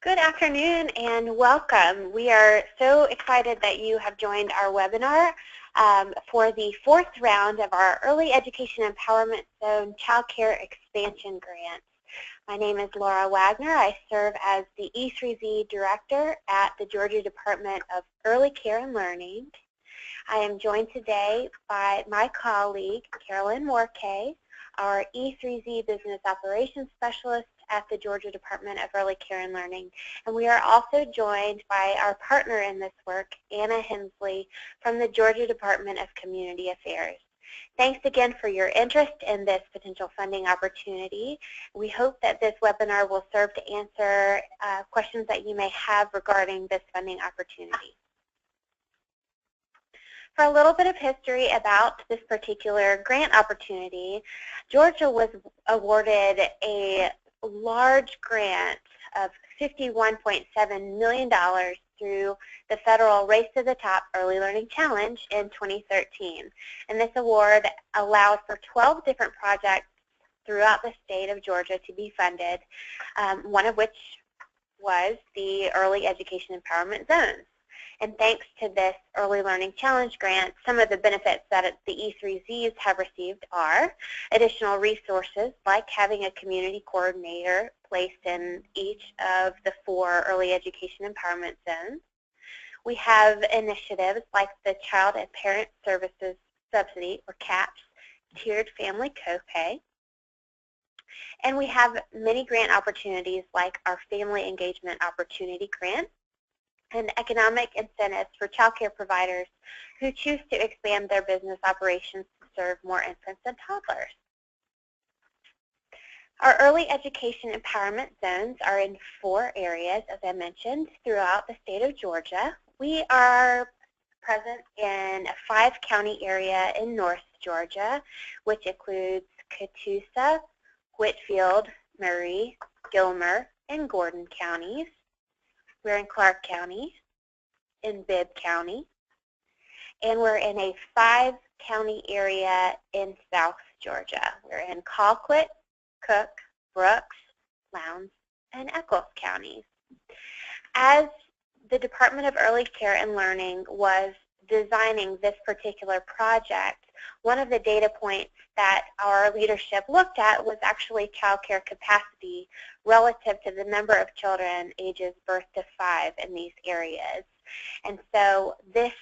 Good afternoon and welcome. We are so excited that you have joined our webinar for the fourth round of our Early Education Empowerment Zone Child Care Expansion Grant. My name is Laura Wagner. I serve as the E3Z Director at the Georgia Department of Early Care and Learning. I am joined today by my colleague, Carolyn Morkay, our E3Z Business Operations Specialist at the Georgia Department of Early Care and Learning. And we are also joined by our partner in this work, Anna Hensley, from the Georgia Department of Community Affairs. Thanks again for your interest in this potential funding opportunity. We hope that this webinar will serve to answer questions that you may have regarding this funding opportunity. For a little bit of history about this particular grant opportunity, Georgia was awarded a large grant of $51.7 million through the federal Race to the Top Early Learning Challenge in 2013. And this award allowed for 12 different projects throughout the state of Georgia to be funded, one of which was the Early Education Empowerment Zones. And thanks to this Early Learning Challenge grant, some of the benefits that the E3Zs have received are additional resources like having a community coordinator placed in each of the 4 Early Education Empowerment Zones. We have initiatives like the Child and Parent Services Subsidy, or CAPS, tiered family copay. And we have many grant opportunities like our Family Engagement Opportunity Grant, and economic incentives for child care providers who choose to expand their business operations to serve more infants and toddlers. Our early education empowerment zones are in 4 areas, as I mentioned, throughout the state of Georgia. We are present in a 5-county area in North Georgia, which includes Catoosa, Whitfield, Murray, Gilmer, and Gordon counties. We're in Clark County, in Bibb County, and we're in a 5-county area in South Georgia. We're in Colquitt, Cook, Brooks, Lowndes, and Eccles counties. As the Department of Early Care and Learning was designing this particular project, one of the data points that our leadership looked at was actually child care capacity relative to the number of children ages birth to 5 in these areas. And so this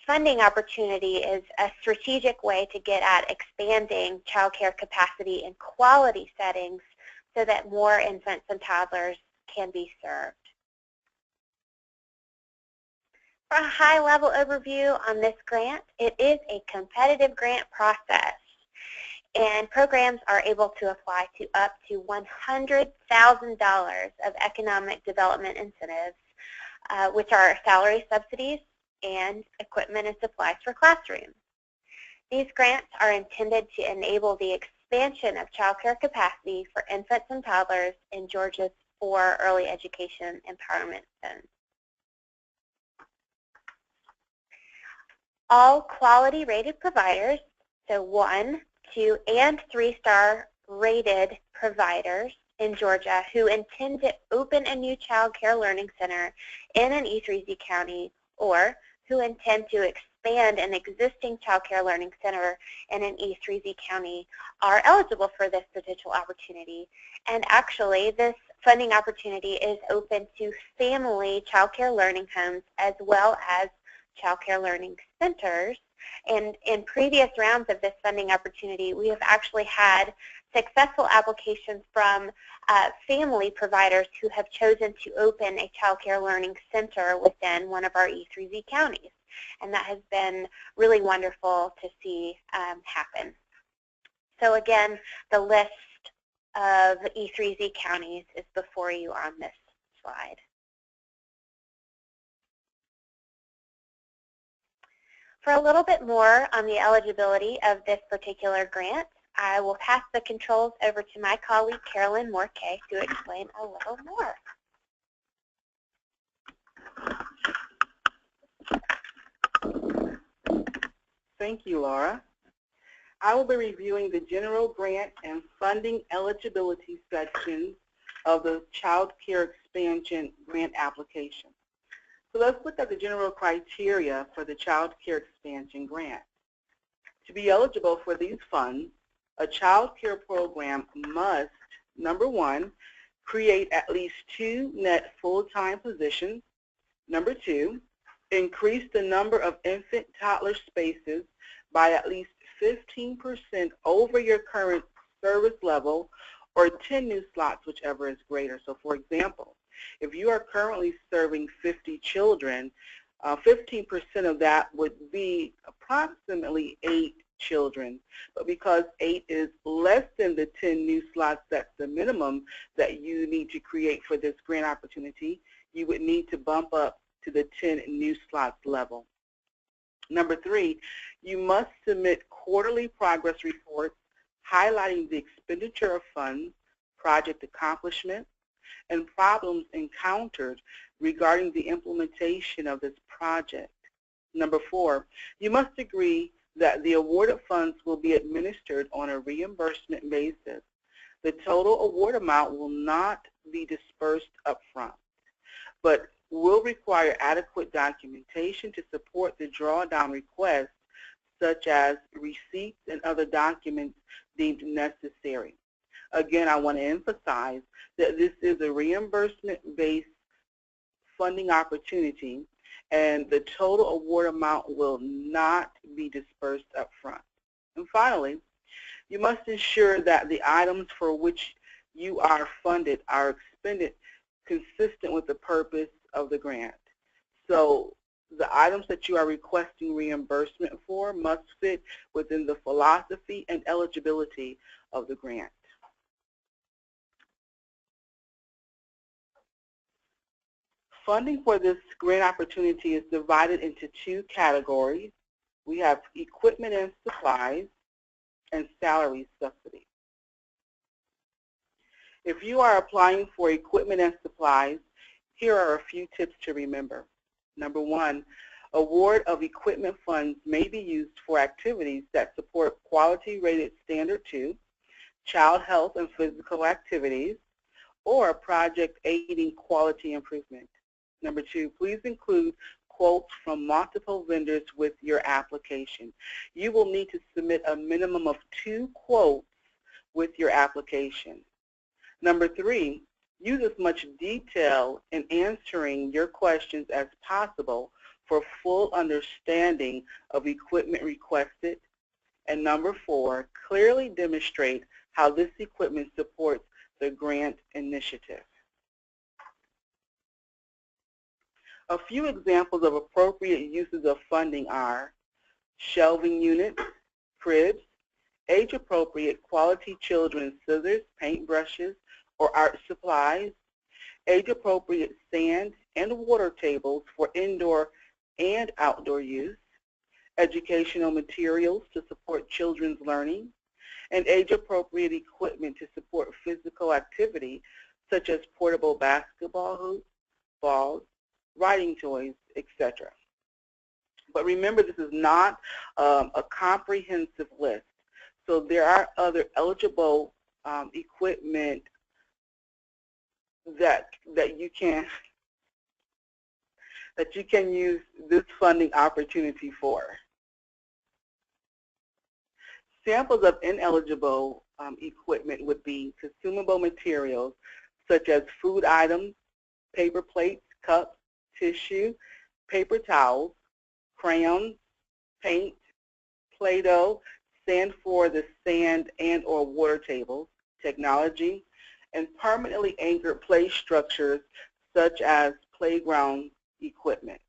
funding opportunity is a strategic way to get at expanding child care capacity in quality settings so that more infants and toddlers can be served. For a high-level overview on this grant, it is a competitive grant process, and programs are able to apply to up to $100,000 of economic development incentives, which are salary subsidies and equipment and supplies for classrooms. These grants are intended to enable the expansion of child care capacity for infants and toddlers in Georgia's 4 early education empowerment zones. All quality rated providers, so 1, 2, and 3-star rated providers in Georgia who intend to open a new child care learning center in an E3Z county or who intend to expand an existing child care learning center in an E3Z county are eligible for this potential opportunity. And actually, this funding opportunity is open to family child care learning homes as well as child care learning centers. And in previous rounds of this funding opportunity, we have actually had successful applications from family providers who have chosen to open a child care learning center within one of our E3Z counties. And that has been really wonderful to see happen. So again, the list of E3Z counties is before you on this slide. For a little bit more on the eligibility of this particular grant, I will pass the controls over to my colleague, Carolyn Morkay, to explain a little more. Thank you, Laura. I will be reviewing the general grant and funding eligibility sections of the Child Care Expansion Grant application. So let's look at the general criteria for the Child Care Expansion Grant. To be eligible for these funds, a child care program must, number one, create at least 2 net full-time positions. Number 2, increase the number of infant-toddler spaces by at least 15% over your current service level, or 10 new slots, whichever is greater. So for example, if you are currently serving 50 children, 15% of that would be approximately 8 children. But because 8 is less than the 10 new slots, that's the minimum that you need to create for this grant opportunity, you would need to bump up to the 10 new slots level. Number 3, you must submit quarterly progress reports highlighting the expenditure of funds, project accomplishments, and problems encountered regarding the implementation of this project. Number 4, you must agree that the awarded funds will be administered on a reimbursement basis. The total award amount will not be dispersed upfront, but will require adequate documentation to support the drawdown request, such as receipts and other documents deemed necessary. Again, I want to emphasize that this is a reimbursement-based funding opportunity, and the total award amount will not be dispersed up front. And finally, you must ensure that the items for which you are funded are expended consistent with the purpose of the grant. So the items that you are requesting reimbursement for must fit within the philosophy and eligibility of the grant. Funding for this grant opportunity is divided into 2 categories. We have equipment and supplies and salaries subsidy. If you are applying for equipment and supplies, here are a few tips to remember. Number 1, award of equipment funds may be used for activities that support quality rated standard 2, child health and physical activities, or a project aiding quality improvement. Number 2, please include quotes from multiple vendors with your application. You will need to submit a minimum of 2 quotes with your application. Number 3, use as much detail in answering your questions as possible for full understanding of equipment requested. And number 4, clearly demonstrate how this equipment supports the grant initiative. A few examples of appropriate uses of funding are shelving units, cribs, age-appropriate quality children's scissors, paintbrushes, or art supplies, age-appropriate sand and water tables for indoor and outdoor use, educational materials to support children's learning, and age-appropriate equipment to support physical activity, such as portable basketball hoops, balls, writing toys, etc. But remember, this is not a comprehensive list. So there are other eligible equipment that you can use this funding opportunity for. Samples of ineligible equipment would be consumable materials such as food items, paper plates, cups, tissue, paper towels, crayons, paint, Play-Doh, sand for the sand and or water tables, technology, and permanently anchored play structures such as playground equipment.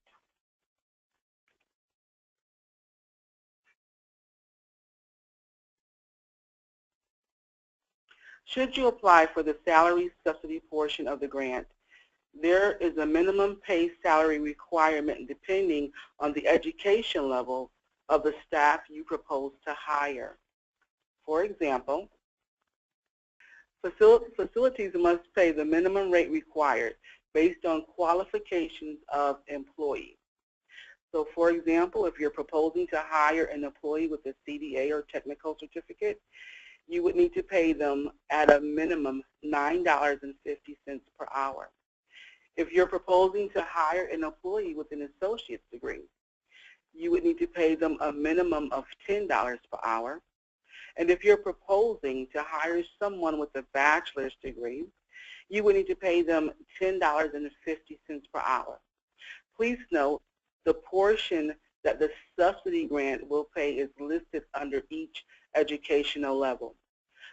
Should you apply for the salary subsidy portion of the grant, there is a minimum pay salary requirement depending on the education level of the staff you propose to hire. For example, facilities must pay the minimum rate required based on qualifications of employees. So for example, if you're proposing to hire an employee with a CDA or technical certificate, you would need to pay them at a minimum $9.50 per hour. If you're proposing to hire an employee with an associate's degree, you would need to pay them a minimum of $10 per hour. And if you're proposing to hire someone with a bachelor's degree, you would need to pay them $10.50 per hour. Please note the portion that the subsidy grant will pay is listed under each educational level.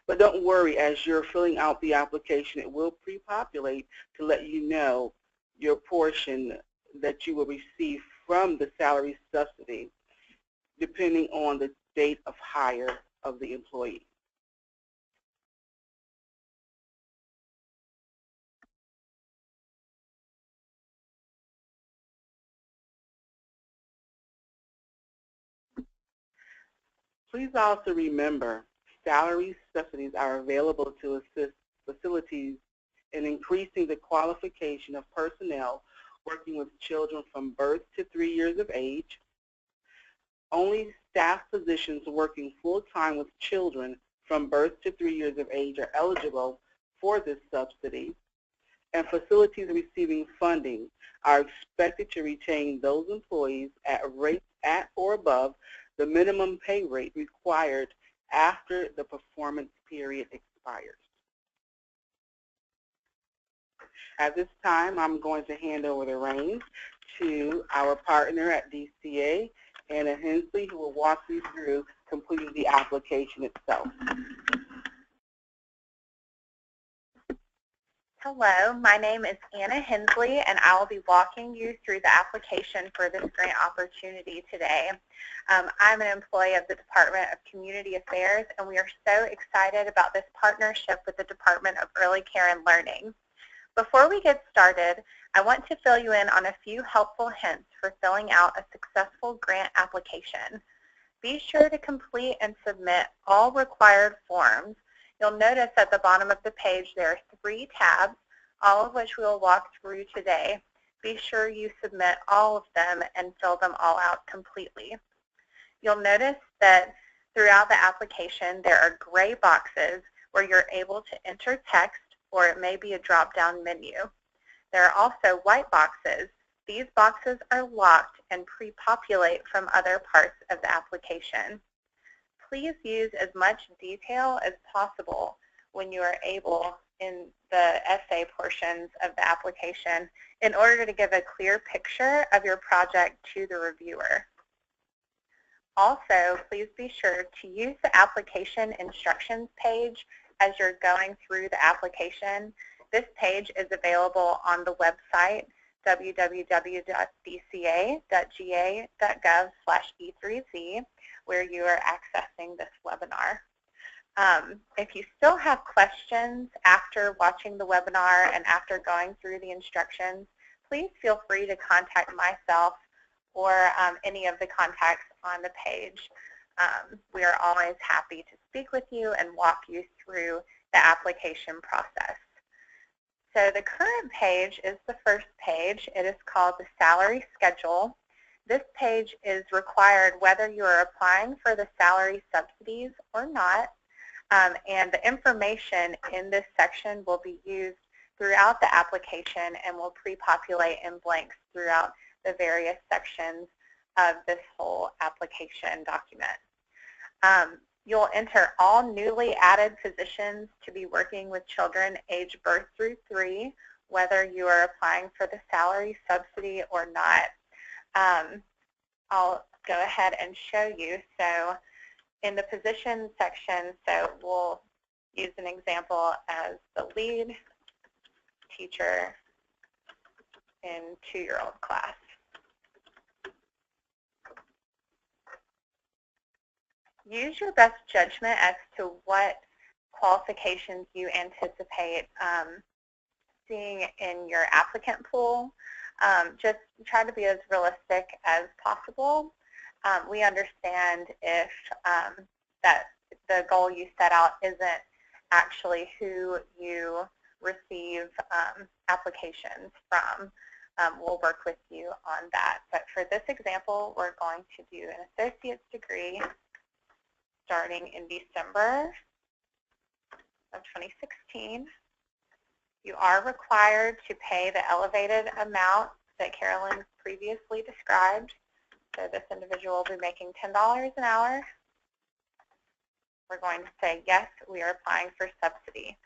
But don't worry, as you're filling out the application, it will pre-populate to let you know your portion that you will receive from the salary subsidy, depending on the date of hire of the employee. Please also remember, salary subsidies are available to assist facilities in increasing the qualification of personnel working with children from birth to 3 years of age. Only staff positions working full-time with children from birth to 3 years of age are eligible for this subsidy, and facilities receiving funding are expected to retain those employees at rates at or above the minimum pay rate required after the performance period expires. At this time, I'm going to hand over the reins to our partner at DCA, Anna Hensley, who will walk you through completing the application itself. Hello, my name is Anna Hensley, and I will be walking you through the application for this grant opportunity today. I'm an employee of the Department of Community Affairs, and we are so excited about this partnership with the Department of Early Care and Learning. Before we get started, I want to fill you in on a few helpful hints for filling out a successful grant application. Be sure to complete and submit all required forms. You'll notice at the bottom of the page there are 3 tabs, all of which we will walk through today. Be sure you submit all of them and fill them all out completely. You'll notice that throughout the application there are gray boxes where you're able to enter text, or it may be a drop-down menu. There are also white boxes. These boxes are locked and pre-populate from other parts of the application. Please use as much detail as possible when you are able in the essay portions of the application in order to give a clear picture of your project to the reviewer. Also, please be sure to use the application instructions page as you're going through the application. This page is available on the website www.dca.ga.gov/E3Z, where you are accessing this webinar. If you still have questions after watching the webinar and after going through the instructions, please feel free to contact myself or any of the contacts on the page. We are always happy to speak with you and walk you through the application process. So the current page is the first page. It is called the Salary Schedule. This page is required whether you are applying for the salary subsidies or not, and the information in this section will be used throughout the application and will pre-populate in blanks throughout the various sections of this whole application document. You'll enter all newly added positions to be working with children age birth through 3, whether you are applying for the salary subsidy or not. I'll go ahead and show you. So in the position section, so we'll use an example as the lead teacher in 2-year-old class. Use your best judgment as to what qualifications you anticipate seeing in your applicant pool. Just try to be as realistic as possible. We understand if that the goal you set out isn't actually who you receive applications from. We'll work with you on that. But for this example, we're going to do an associate's degree starting in December of 2016. You are required to pay the elevated amount that Carolyn previously described. So this individual will be making $10 an hour. We're going to say, yes, we are applying for subsidy.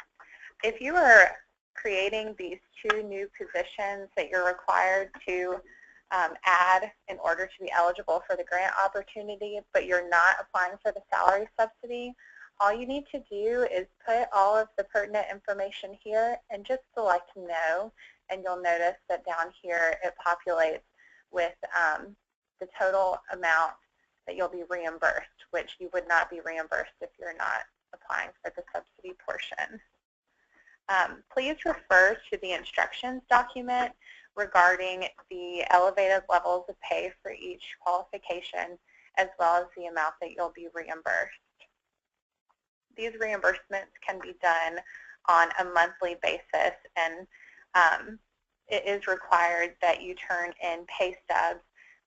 If you are creating these 2 new positions that you're required to add in order to be eligible for the grant opportunity, but you're not applying for the salary subsidy, all you need to do is put all of the pertinent information here and just select no, and you'll notice that down here it populates with the total amount that you'll be reimbursed, which you would not be reimbursed if you're not applying for the subsidy portion. Please refer to the instructions document regarding the elevated levels of pay for each qualification, as well as the amount that you'll be reimbursed. These reimbursements can be done on a monthly basis, and it is required that you turn in pay stubs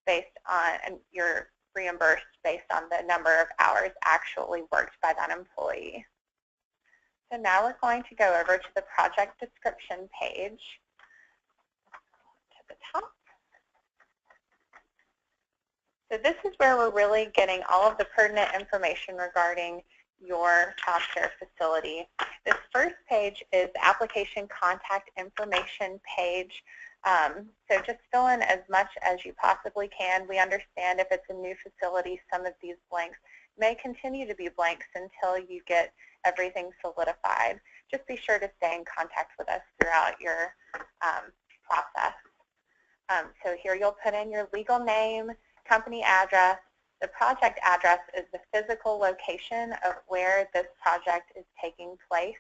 based on, and you're reimbursed based on the number of hours actually worked by that employee. So now we're going to go over to the project description page to the top. So this is where we're really getting all of the pertinent information regarding your child care facility. This first page is the application contact information page. So just fill in as much as you possibly can. We understand if it's a new facility, some of these blanks may continue to be blanks until you get everything solidified. Just be sure to stay in contact with us throughout your process. So here you'll put in your legal name, company address. The project address is the physical location of where this project is taking place.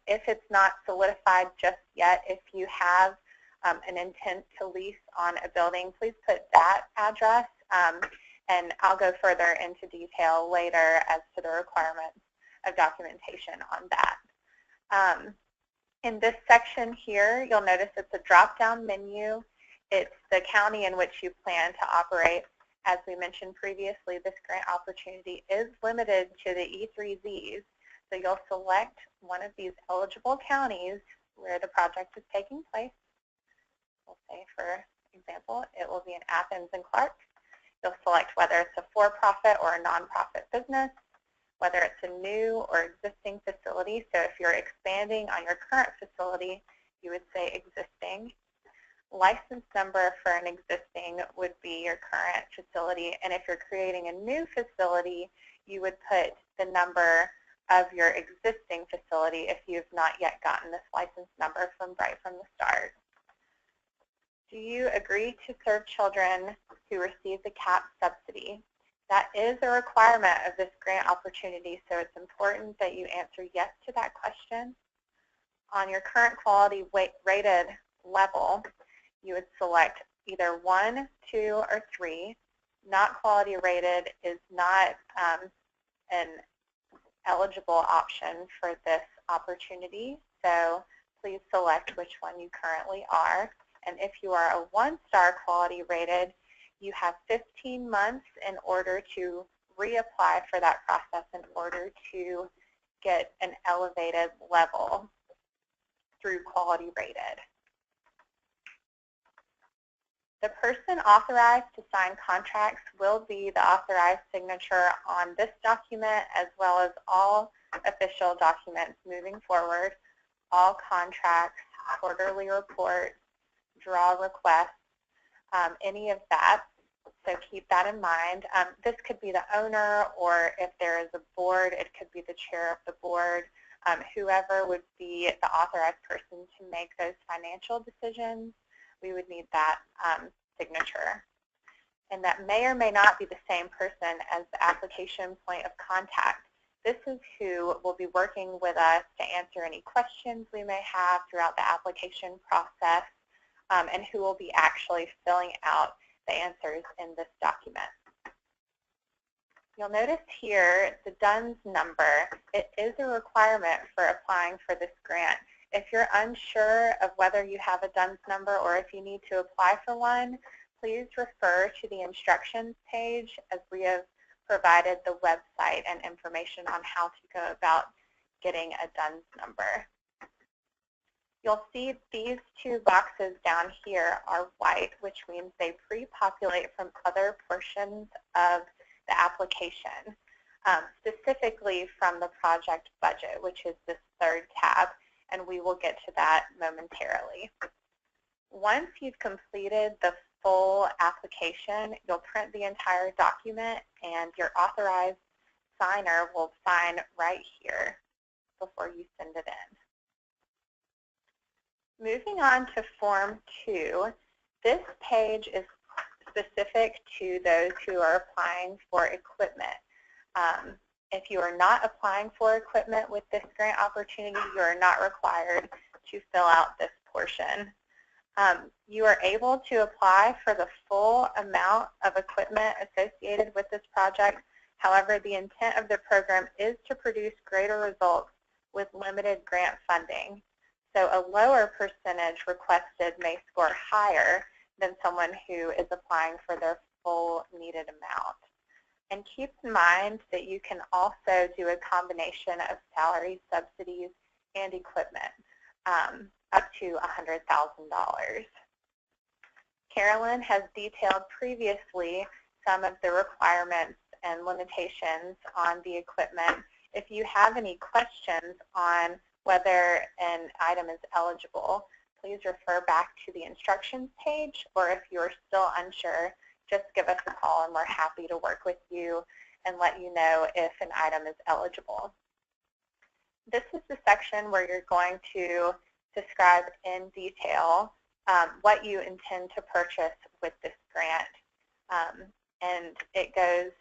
If it's not solidified just yet, if you have an intent to lease on a building, please put that address, and I'll go further into detail later as to the requirements of documentation on that. In this section here, you'll notice it's a drop-down menu. It's the county in which you plan to operate. As we mentioned previously, this grant opportunity is limited to the E3Zs. So you'll select one of these eligible counties where the project is taking place. We'll say, for example, it will be in Athens and Clark. You'll select whether it's a for-profit or a nonprofit business, whether it's a new or existing facility. So if you're expanding on your current facility, you would say existing. License number for an existing would be your current facility, and if you're creating a new facility, you would put the number of your existing facility if you've not yet gotten this license number right from the start. Do you agree to serve children who receive the CAP subsidy? That is a requirement of this grant opportunity, so it's important that you answer yes to that question. On your current quality rated level, you would select either 1, 2, or 3. Not quality rated is not an eligible option for this opportunity, so please select which one you currently are. And if you are a 1-star quality rated, you have 15 months in order to reapply for that process in order to get an elevated level through quality rated. The person authorized to sign contracts will be the authorized signature on this document, as well as all official documents moving forward, all contracts, quarterly reports, draw requests, any of that. So keep that in mind. This could be the owner, or if there is a board, it could be the chair of the board. Whoever would be the authorized person to make those financial decisions, we would need that signature. And that may or may not be the same person as the application point of contact. This is who will be working with us to answer any questions we may have throughout the application process, and who will be actually filling out the answers in this document. You'll notice here the DUNS number. It is a requirement for applying for this grant. If you're unsure of whether you have a DUNS number or if you need to apply for one, please refer to the instructions page, as we have provided the website and information on how to go about getting a DUNS number. You'll see these two boxes down here are white, which means they pre-populate from other portions of the application, specifically from the project budget, which is this third tab, and we will get to that momentarily. Once you've completed the full application, you'll print the entire document, and your authorized signer will sign right here before you send it in. Moving on to Form 2, this page is specific to those who are applying for equipment. If you are not applying for equipment with this grant opportunity, you are not required to fill out this portion. You are able to apply for the full amount of equipment associated with this project. However, the intent of the program is to produce greater results with limited grant funding. So a lower percentage requested may score higher than someone who is applying for their full needed amount. And keep in mind that you can also do a combination of salary subsidies and equipment, up to $100,000. Carolyn has detailed previously some of the requirements and limitations on the equipment. If you have any questions on whether an item is eligible, please refer back to the instructions page, or if you are still unsure, just give us a call and we're happy to work with you and let you know if an item is eligible. This is the section where you're going to describe in detail what you intend to purchase with this grant. And it goes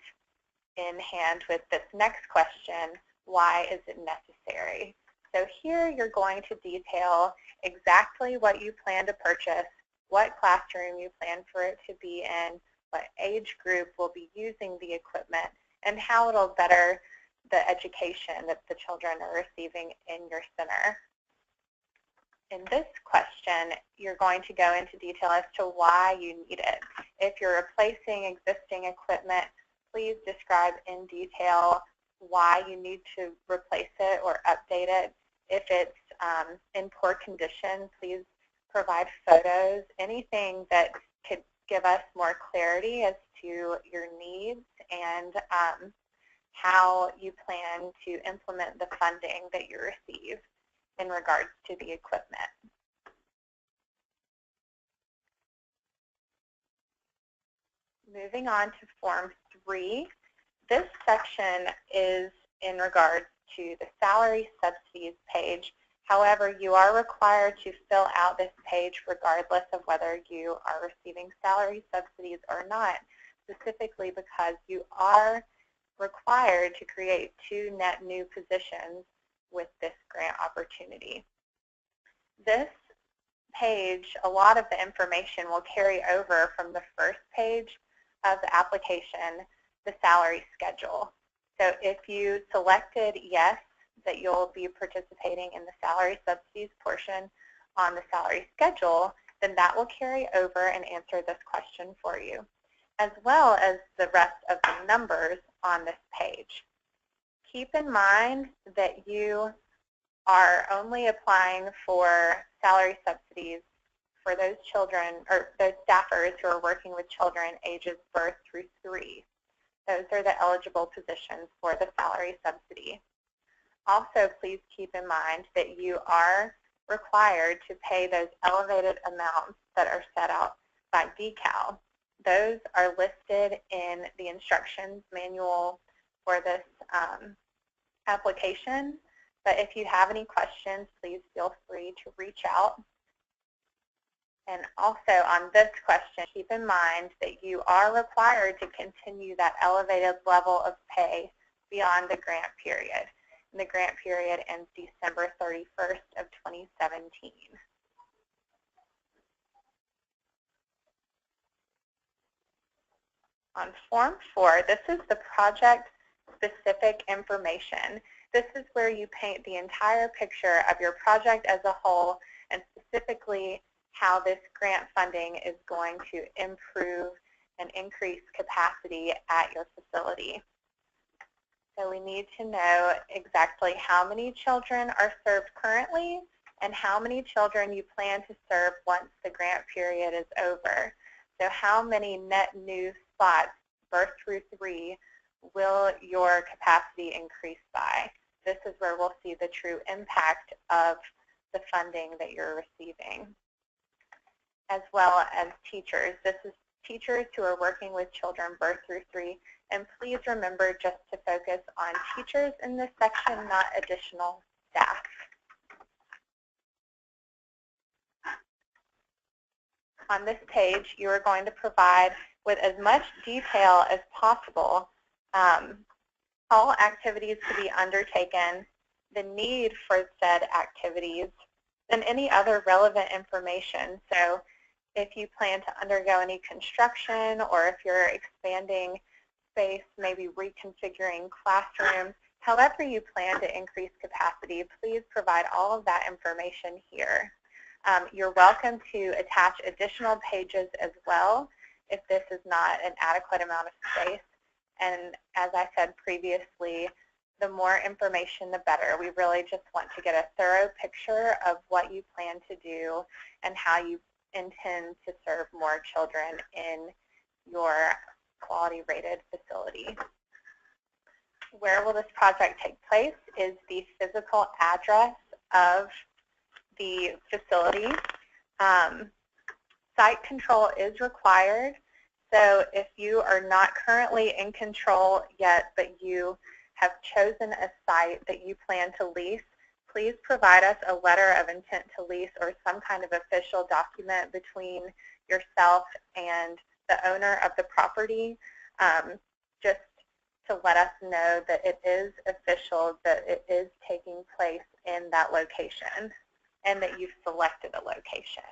in hand with this next question, why is it necessary? So here you're going to detail exactly what you plan to purchase, what classroom you plan for it to be in, what age group will be using the equipment, and how it'll better the education that the children are receiving in your center. In this question, you're going to go into detail as to why you need it. If you're replacing existing equipment, please describe in detail why you need to replace it or update it. If it's in poor condition, please provide photos, anything that could give us more clarity as to your needs and how you plan to implement the funding that you receive in regards to the equipment. Moving on to Form 3, this section is in regards to the salary subsidies page. However, you are required to fill out this page regardless of whether you are receiving salary subsidies or not, specifically because you are required to create 2 net new positions with this grant opportunity. This page, a lot of the information will carry over from the first page of the application, the salary schedule. So if you selected yes, that you'll be participating in the salary subsidies portion on the salary schedule, then that will carry over and answer this question for you, as well as the rest of the numbers on this page. Keep in mind that you are only applying for salary subsidies for those children or those staffers who are working with children ages birth through 3. Those are the eligible positions for the salary subsidy. Also, please keep in mind that you are required to pay those elevated amounts that are set out by decal. Those are listed in the instructions manual for this application. But if you have any questions, please feel free to reach out. And also on this question, keep in mind that you are required to continue that elevated level of pay beyond the grant period. And the grant period ends December 31st of 2017. On Form 4, this is the project-specific information. This is where you paint the entire picture of your project as a whole and specifically how this grant funding is going to improve and increase capacity at your facility. So we need to know exactly how many children are served currently and how many children you plan to serve once the grant period is over. So how many net new spots, birth through 3, will your capacity increase by? This is where we'll see the true impact of the funding that you're receiving. As well as teachers. This is teachers who are working with children birth through 3. And please remember just to focus on teachers in this section, not additional staff. On this page, you are going to provide with as much detail as possible all activities to be undertaken, the need for said activities, and any other relevant information. So if you plan to undergo any construction or if you're expanding space, maybe reconfiguring classrooms, however you plan to increase capacity, please provide all of that information here. You're welcome to attach additional pages as well if this is not an adequate amount of space. And as I said previously, the more information, the better. We really just want to get a thorough picture of what you plan to do and how you intend to serve more children in your quality rated facility. Where will this project take place is the physical address of the facility. Site control is required, so if you are not currently in control yet, but you have chosen a site that you plan to lease, please provide us a letter of intent to lease or some kind of official document between yourself and the owner of the property, just to let us know that it is official, that it is taking place in that location, and that you've selected a location.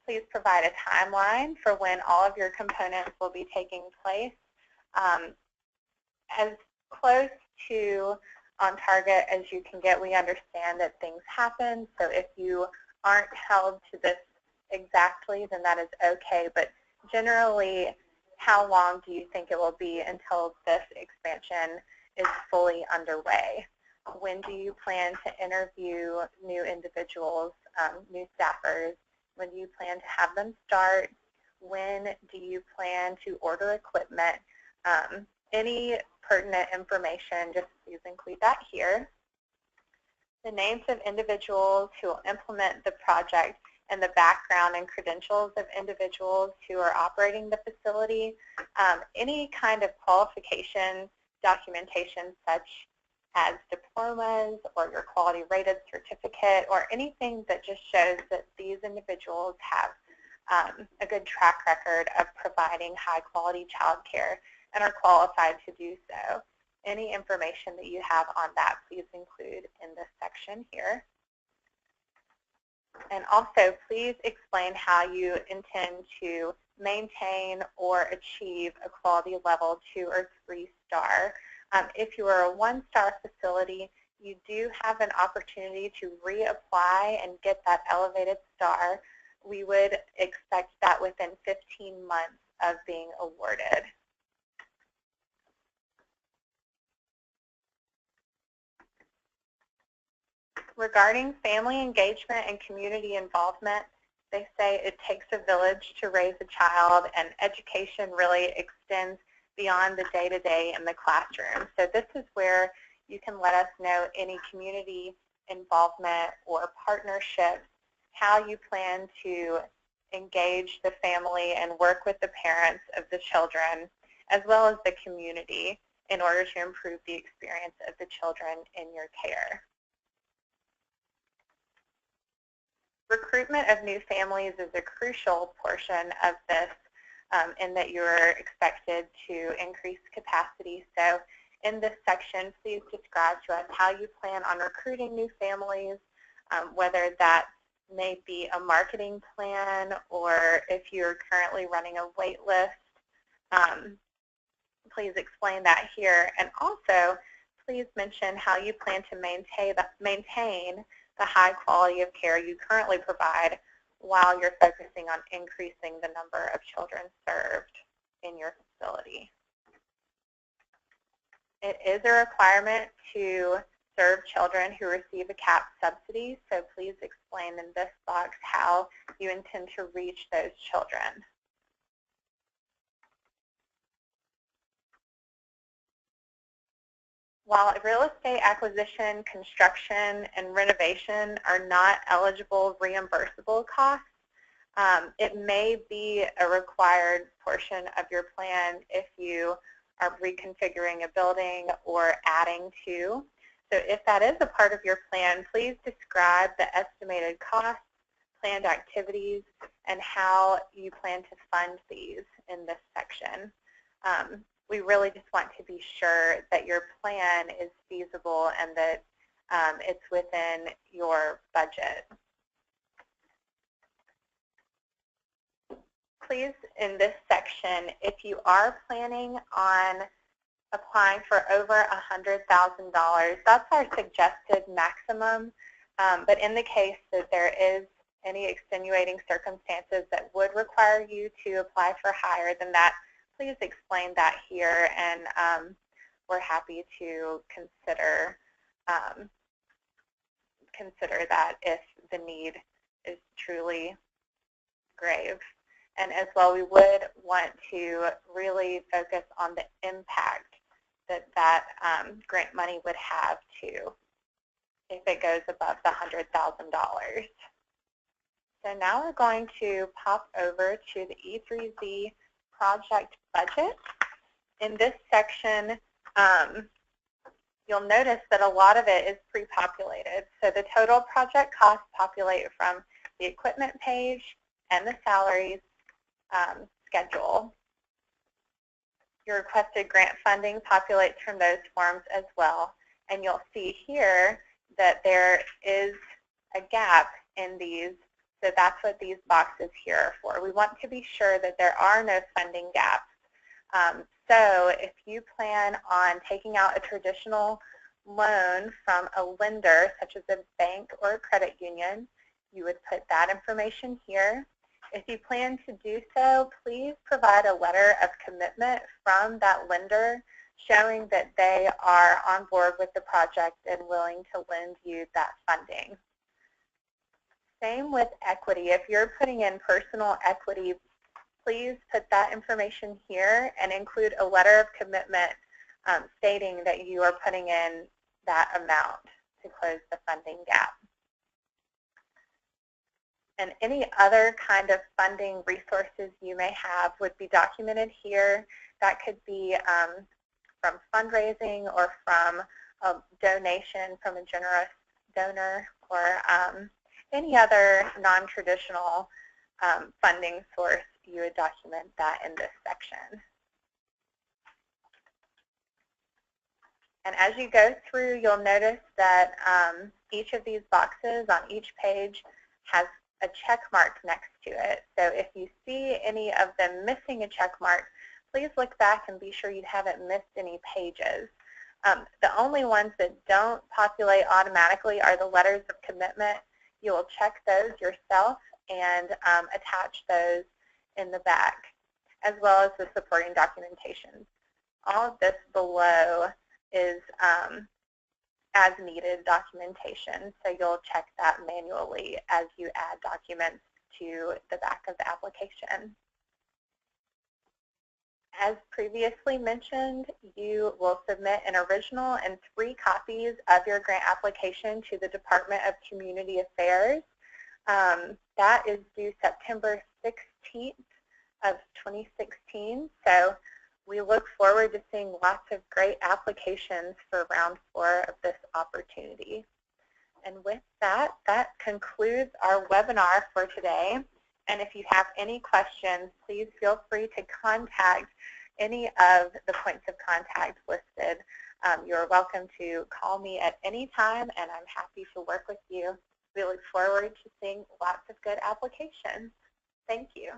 Please provide a timeline for when all of your components will be taking place. As close to on target as you can get. We understand that things happen, so if you aren't held to this exactly, then that is okay, but generally, how long do you think it will be until this expansion is fully underway? When do you plan to interview new individuals, new staffers? When do you plan to have them start? When do you plan to order equipment? Any pertinent information, just please include that here. The names of individuals who will implement the project and the background and credentials of individuals who are operating the facility. Any kind of qualification documentation such as diplomas or your quality rated certificate or anything that just shows that these individuals have a good track record of providing high quality child care and are qualified to do so. Any information that you have on that, please include in this section here. And also, please explain how you intend to maintain or achieve a quality level 2 or 3 star. If you are a 1-star facility, you do have an opportunity to reapply and get that elevated star. We would expect that within 15 months of being awarded. Regarding family engagement and community involvement, they say it takes a village to raise a child, and education really extends beyond the day-to-day in the classroom. So this is where you can let us know any community involvement or partnerships, how you plan to engage the family and work with the parents of the children, as well as the community, in order to improve the experience of the children in your care. Recruitment of new families is a crucial portion of this in that you're expected to increase capacity. So in this section, please describe to us how you plan on recruiting new families, whether that may be a marketing plan or if you're currently running a wait list. Please explain that here. And also, please mention how you plan to maintain the high quality of care you currently provide while you're focusing on increasing the number of children served in your facility. It is a requirement to serve children who receive a CAP subsidy, so please explain in this box how you intend to reach those children. While real estate acquisition, construction, and renovation are not eligible reimbursable costs, it may be a required portion of your plan if you are reconfiguring a building or adding to. So if that is a part of your plan, please describe the estimated costs, planned activities, and how you plan to fund these in this section. We really just want to be sure that your plan is feasible and that it's within your budget. Please, in this section, if you are planning on applying for over $100,000, that's our suggested maximum, but in the case that there is any extenuating circumstances that would require you to apply for higher than that, please explain that here, and we're happy to consider that if the need is truly grave. And as well, we would want to really focus on the impact that grant money would have too if it goes above the $100,000. So now we're going to pop over to the E3Z project budget. In this section, you'll notice that a lot of it is pre-populated. So the total project costs populate from the equipment page and the salaries schedule. Your requested grant funding populates from those forms as well. And you'll see here that there is a gap in these. So that's what these boxes here are for. We want to be sure that there are no funding gaps. So if you plan on taking out a traditional loan from a lender, such as a bank or a credit union, you would put that information here. If you plan to do so, please provide a letter of commitment from that lender showing that they are on board with the project and willing to lend you that funding. Same with equity. If you're putting in personal equity, please put that information here and include a letter of commitment stating that you are putting in that amount to close the funding gap. And any other kind of funding resources you may have would be documented here. That could be from fundraising or from a donation from a generous donor or any other non-traditional funding source. You would document that in this section. And as you go through, you'll notice that each of these boxes on each page has a check mark next to it. So if you see any of them missing a check mark, please look back and be sure you haven't missed any pages. The only ones that don't populate automatically are the letters of commitment. You will check those yourself and attach those in the back, as well as the supporting documentation. All of this below is as needed documentation, so you'll check that manually as you add documents to the back of the application. As previously mentioned, you will submit an original and 3 copies of your grant application to the Department of Community Affairs. That is due September 16th of 2016. So we look forward to seeing lots of great applications for round 4 of this opportunity. And with that, that concludes our webinar for today. And if you have any questions, please feel free to contact any of the points of contact listed. You're welcome to call me at any time, and I'm happy to work with you. We look forward to seeing lots of good applications. Thank you.